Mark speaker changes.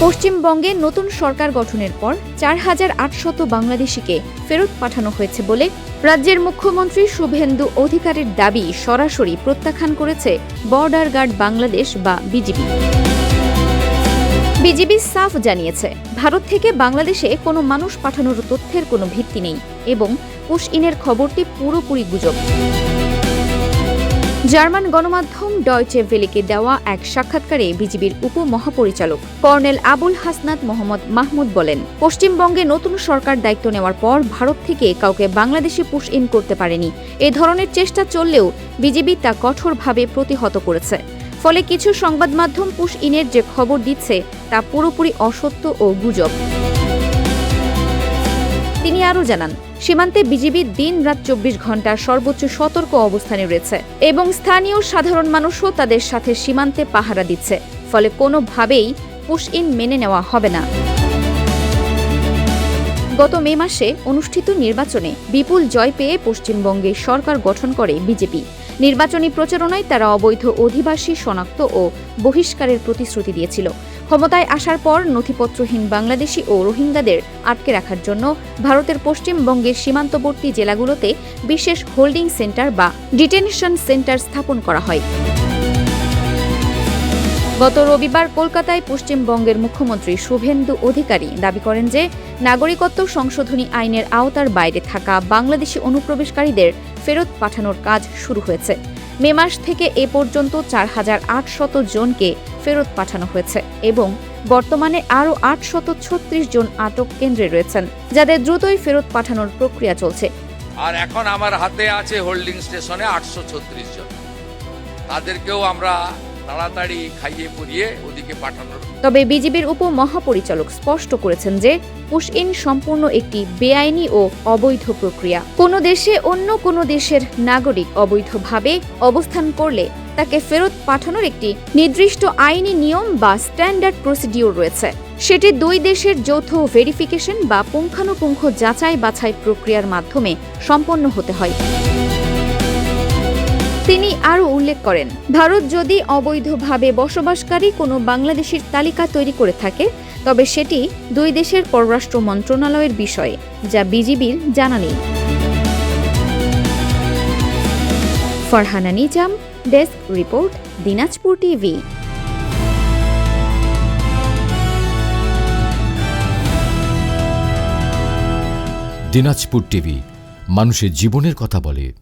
Speaker 1: পশ্চিমবঙ্গে নতুন সরকার গঠনের পর ৪,৮০০ বাংলাদেশিকে ফেরত পাঠানো হয়েছে বলে রাজ্যের মুখ্যমন্ত্রী শুভেন্দু অধিকারীর দাবি সরাসরি প্রত্যাখ্যান করেছে বর্ডার গার্ড বাংলাদেশ বা বিজিবি। বিজিবি সাফ জানিয়েছে, ভারত থেকে বাংলাদেশে কোনো মানুষ পাঠানোর তথ্যের কোনো ভিত্তি নেই এবং পুশ ইনের খবরটি পুরোপুরি গুজব। জার্মান গণমাধ্যম ডয়চে ভেলেকে দেওয়া এক সাক্ষাৎকারে বিজিবির উপমহাপরিচালক কর্নেল আবুল হাসনাত মোহাম্মদ মাহমুদ বলেন, পশ্চিমবঙ্গে নতুন সরকার দায়িত্ব নেওয়ার পর ভারত থেকে কাউকে বাংলাদেশে পুশ ইন করতে পারেনি। এ ধরনের চেষ্টা চললেও বিজিবি তা কঠোরভাবে প্রতিহত করেছে। ফলে কিছু সংবাদ মাধ্যম পুশ ইনের যে খবর দিচ্ছে তা পুরোপুরি অসত্য ও গুজব। তিনি আরও জানান, সীমান্তে বিজিবি দিন-রাত ২৪ ঘণ্টা সর্বোচ্চ সতর্ক অবস্থানে রয়েছে এবং স্থানীয় সাধারণ মানুষও তাদের সাথে সীমান্তে পাহারা দিচ্ছে। ফলে কোনোভাবেই পুশ ইন মেনে নেওয়া হবে না। গত মে মাসে অনুষ্ঠিত নির্বাচনে বিপুল জয় পেয়ে পশ্চিমবঙ্গে সরকার গঠন করে বিজেপি। নির্বাচনী প্রচারণায় তারা অবৈধ অধিবাসী শনাক্ত ও বহিষ্কারের প্রতিশ্রুতি দিয়েছিল। ক্ষমতায় আসার পর নথিপত্রহীন বাংলাদেশি ও রোহিঙ্গাদের আটকে রাখার জন্য ভারতের পশ্চিমবঙ্গের সীমান্তবর্তী জেলাগুলোতে বিশেষ হোল্ডিং সেন্টার বা ডিটেনশন সেন্টার স্থাপন করা হয়। গত রবিবার কলকাতায় পশ্চিমবঙ্গের মুখ্যমন্ত্রী শুভেন্দু অধিকারী দাবি করেন যে নাগরিকত্ব সংশোধনী আইনের আওতার বাইরে থাকা বাংলাদেশি অনুপ্রবেশকারীদের ফেরত পাঠানোর কাজ শুরু হয়েছে। মে মাস থেকে এ পর্যন্ত ৪,৮০০ জনকে ফেরত পাঠানো হয়েছে এবং বর্তমানে আরও ৮৩৬ জন আটক কেন্দ্রে রয়েছেন, যাদের দ্রুতই ফেরত পাঠানোর প্রক্রিয়া চলছে।
Speaker 2: আর এখন আমার হাতে আছে হোল্ডিং স্টেশনে ৮৩৬ জন। তাদেরকেও আমরা তাড়াতাড়ি খাইয়ে পরিয়ে ওদিকে পাঠানোর।
Speaker 1: তবে বিজিবির উপমহাপরিচালক স্পষ্ট করেছেন যে পুশ ইন সম্পূর্ণ একটি বেআইনি ও অবৈধ প্রক্রিয়া। কোনো দেশে অন্য কোনো দেশের নাগরিক অবৈধভাবে অবস্থান করলে তাকে ফেরত পাঠানোর একটি নির্দিষ্ট আইনি নিয়ম বা স্ট্যান্ডার্ড প্রসিডিওর রয়েছে। সেটি দুই দেশের যৌথ ভেরিফিকেশন বা পুঙ্খানুপুঙ্খ যাচাই বাছাই প্রক্রিয়ার মাধ্যমে সম্পন্ন হতে হয়। তিনি আরও উল্লেখ করেন, ভারত যদি অবৈধভাবে বসবাসকারী কোনো বাংলাদেশির তালিকা তৈরি করে থাকে তবে সেটি দুই দেশের পররাষ্ট্র মন্ত্রণালয়ের বিষয়, যা বিজিবির জানা নেই। Farhana Nizam, desk report, Dinajpur TV.
Speaker 3: Dinajpur TV, মানুষের জীবনের কথা বলে।